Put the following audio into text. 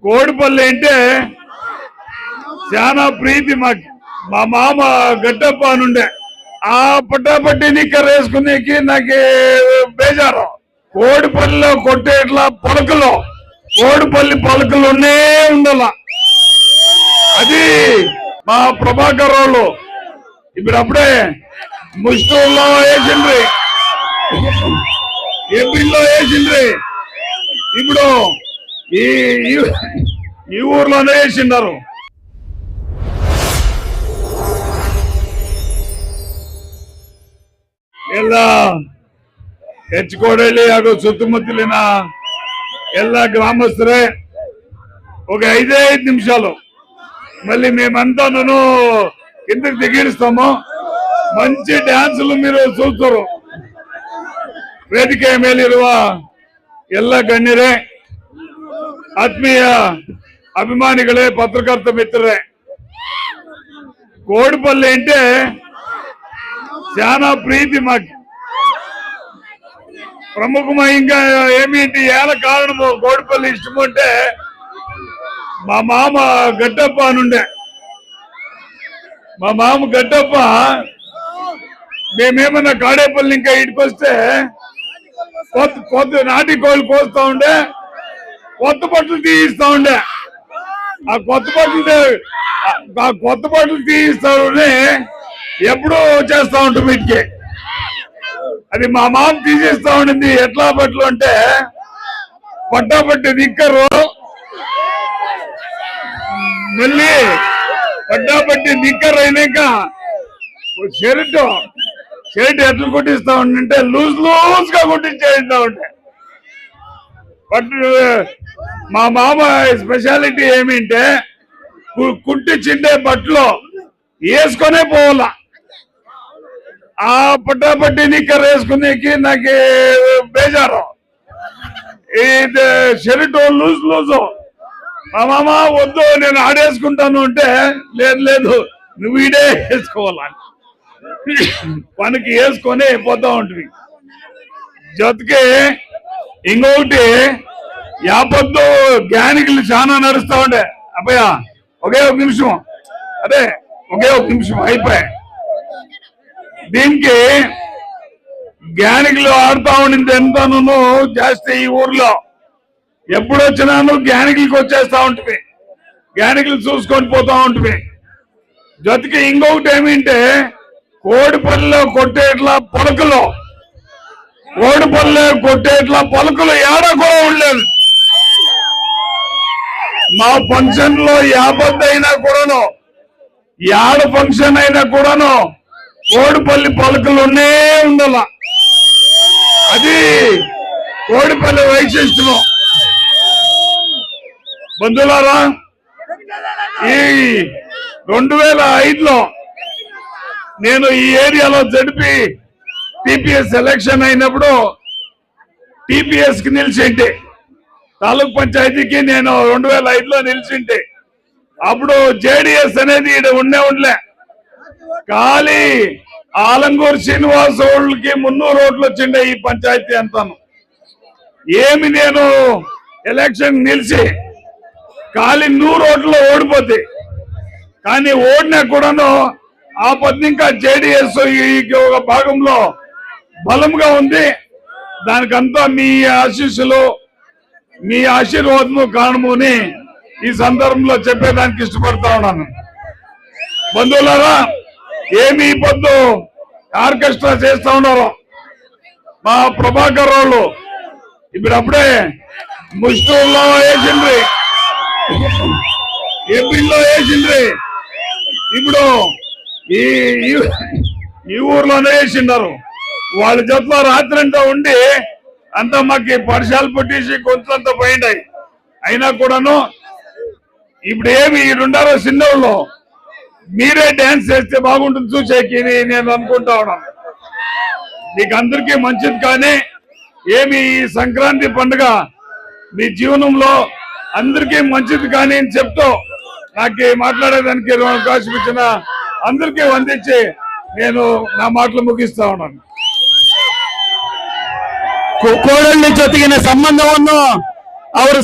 కోడిపల్లి అంటే చాలా ప్రీతి మాకు. మా మామ గడ్డప్ప నుండే ఆ పట్టాపట్టి నిక్కర్ వేసుకునేకి నాకు బేజారు. కోడిపల్లిలో కొట్టేట్లా పలుకులో కోడిపల్లి పలుకులు ఉండాల. అది మా ప్రభాకర్ వాళ్ళు ఇప్పుడు అప్పుడే ముస్టూరులో వేసిండ్రి, ఏపీలో వేసిండ్రి, ఇప్పుడు ఈ ఊర్లోనే వేసిండారు. ಎಲ್ಲ ಹೆಚ್ಚುಕೋಡಳ್ಳಿ ಹಾಗೂ ಸುತ್ತಮುತ್ತಲಿನ ಎಲ್ಲ ಗ್ರಾಮಸ್ಥರೇ ఒక 5 నిమిషాలు మళ్ళీ మేమంతాను కిందకి దిగిస్తాము. మంచి ಡ್ಯಾನ್ಸ್లు మీరు చూస్తారు. ವೇದಿಕೆ ಮೇಲಿರುವ ಎಲ್ಲ ಗಣ್ಯರೇ, ಆತ್ಮೀಯ ಅಭಿಮಾನಿಗಳೇ, ಪತ್ರಕರ್ತ ಮಿತ್ರರೇ, కోడిపల్లి అంటే చాలా ప్రీతి మాకు. ప్రముఖంగా ఏమిటి ఏల కారణము కోడిపల్లి ఇష్టం అంటే మా మామ గడ్డప్ప నుండే. మా మామ గడ్డప్ప మేమేమన్నా కాడేపల్లి ఇంకా ఇటుకొస్తే కొత్త నాటి కోళ్ళు కోస్తా ఉండే, కొత్త బట్టలు తీయిస్తా ఉండే. ఆ కొత్త బట్టలు తీయిస్తాడని ఎప్పుడూ చేస్తా ఉంటాం వీటికి. అది మా మామ తీసేస్తా ఉండింది. ఎట్లా బట్టలు అంటే పట్టాపట్టి నిక్కరు, మళ్ళీ పట్టాపట్టి నిక్కర్ అయినాక షర్ట్ ఎట్లా కుట్టిస్తా ఉంటే లూజ్ గా కుట్టించేస్తా ఉంటే. బట్ మా మామ స్పెషాలిటీ ఏమింటే కుట్టించిండే బట్టలు వేసుకొనే పోవాలా. ఆ పట్టాపట్టి నిక్కర్ వేసుకునేకి నాకు బేజారు. ఇది షర్ట్ లూజ్ మా మామ వద్దు నేను ఆడేసుకుంటాను అంటే లేదు నువ్వు ఈడే వేసుకోవాలని పనికి వేసుకొని పోతా ఉంటుంది. జొతకి ఇంకొకటి యాపద్దు జ్ఞానికులు చాలా నడుస్తా ఉండే. అబ్బయ్య ఒకే ఒక నిమిషం అయిపోయాయి. దీనికి జ్ఞానికులు ఆడుతా ఉండింది ఎంతను జాస్తి. ఈ ఊర్లో ఎప్పుడు వచ్చినాను జ్ఞానికులకి వచ్చేస్తా ఉంటుంది, జ్ఞానికులు చూసుకొని పోతా ఉంటుంది. జొతకి ఇంకొకటి ఏమింటే కోడిపల్లిలో కొట్టేట్లా పలుకులు ఏడా కూడా ఉండలేదు. మా ఫంక్షన్ లో యాపద్దైనా కూడాను, యాడ ఫంక్షన్ అయినా కూడాను కోడిపల్లి పలుకులు ఉండాల. అది కోడిపల్లి వైశిష్టం. బంధువులారా, ఈ 2005లో నేను ఈ ఏరియాలో జడిపి టిపిఎస్ ఎలక్షన్ అయినప్పుడు టిపిఎస్ కి నిలిచింటే, తాలూక్ పంచాయతీకి నేను 2005లో నిలిచింటే, అప్పుడు జేడిఎస్ అనేది ఇక్కడ ఉండలే. ఖాళీ ఆలంగూరు శ్రీనివాస్ వాళ్ళకి 300 ఓట్లు వచ్చిండే ఈ పంచాయతీ అంతాను. ఏమి నేను ఎలక్షన్ నిలిచి ఖాళీ 100 ఓట్లు ఓడిపోతే, కానీ ఓడినా కూడాను ఆ పద్దు ఇంకా జేడిఎస్ ఒక భాగంలో బలంగా ఉంది. దానికంతా మీ ఆశీస్సులు, మీ ఆశీర్వాదము కారణమని ఈ సందర్భంలో చెప్పేదానికి ఇష్టపడతా ఉన్నాను. బంధువులారా, ఏమి పొద్దు ఆర్కెస్ట్రా చేస్తా ఉన్నారు మా ప్రభాకర్ వాళ్ళు. ఇప్పుడు అప్పుడే ముస్టూరులో వేసిండ్రి, ఏపీలో వేసిండ్రి, ఇప్పుడు ఈ ఊర్లోనే వేసిండారు. వాళ్ళ జతలో రాత్రంతా ఉండి అంతా మాకు పర్షాలు పుట్టేసి కొంచెంతా పోయిండాయి. అయినా కూడాను ఇప్పుడు ఏమి ఈడుండారో చిన్నోళ్ళు, మీరే డాన్స్ చేస్తే బాగుంటుంది చూసేకి నేను అనుకుంటా ఉన్నాను. మీకు అందరికీ మంచిది. కానీ ఏమి ఈ సంక్రాంతి పండుగ మీ జీవనంలో అందరికీ మంచిది కానీ అని చెప్తూ నాకు మాట్లాడేదానికి అవకాశం ఇచ్చిన అందరికీ వందించి నేను నా మాటలు ముగిస్తా ఉన్నాను. ಕೋಡಳ್ಳಿ ಜೊತೆಗಿನ ಸಂಬಂಧವನ್ನು ಅವರು